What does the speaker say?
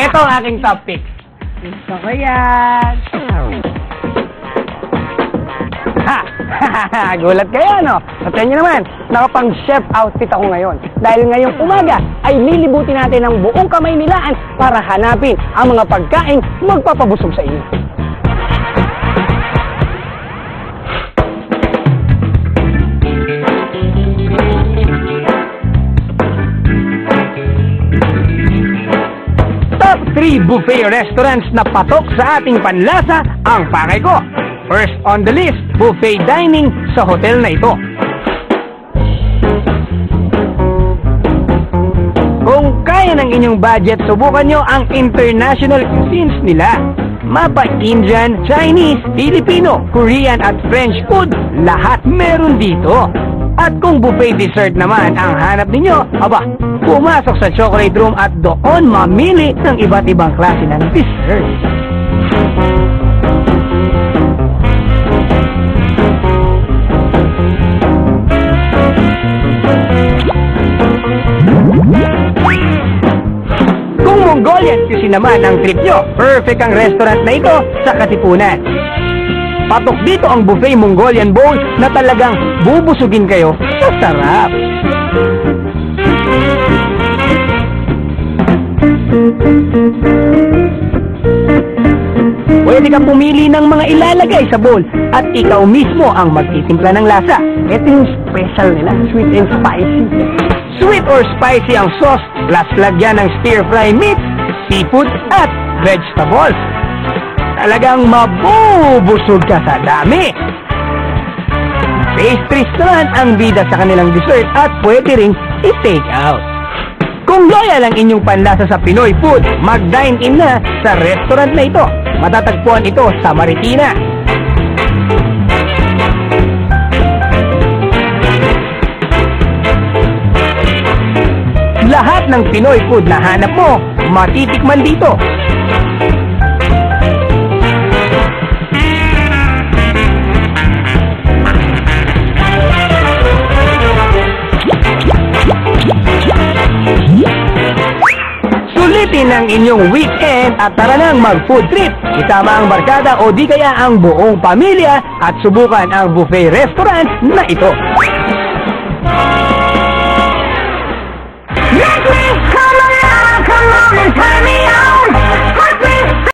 Ito ang aking top pick. Gusto ko yan. Ha! Gulat kayo, no? Sa inyo naman, nakapang-chef outfit ako ngayon. Dahil ngayong umaga ay lilibutin natin ang buong Kamaynilaan para hanapin ang mga pagkain magpapabusog sa inyo. Top 3 buffet restaurants na patok sa ating panlasa ang pakay ko. First on the list, buffet dining sa hotel na ito. Kung kaya ng inyong budget, subukan nyo ang international cuisines nila. Mapa Indian, Chinese, Filipino, Korean at French food, lahat meron dito. At kung buffet dessert naman ang hanap ninyo, aba, pumasok sa chocolate room at doon mamili ng iba't ibang klase ng dessert. Kung Mongolian cuisine naman ang trip nyo, perfect ang restaurant na ito sa Katipunan. Patok dito ang buffet Mongolian bowl na talagang bubusugin kayo sa sarap. Pwede kang pumili ng mga ilalagay sa bowl at ikaw mismo ang magtitimpla ng lasa. Ito yung special nila, sweet and spicy. Sweet or spicy ang sauce, plus lagyan ng stir-fry meat, seafood at vegetables. Talagang mabubusog ka sa dami. Pastries naman ang bida sa kanilang dessert at pwede ring i-take out. Kung loyal ang inyong panlasa sa Pinoy food, mag-dine-in na sa restaurant na ito. Matatagpuan ito sa Marikina. Lahat ng Pinoy food na hanap mo, matitikman dito. Sulitin ang inyong weekend at tara nang mag-food trip. Isama ang barkada o di kaya ang buong pamilya at subukan ang buffet restaurant na ito.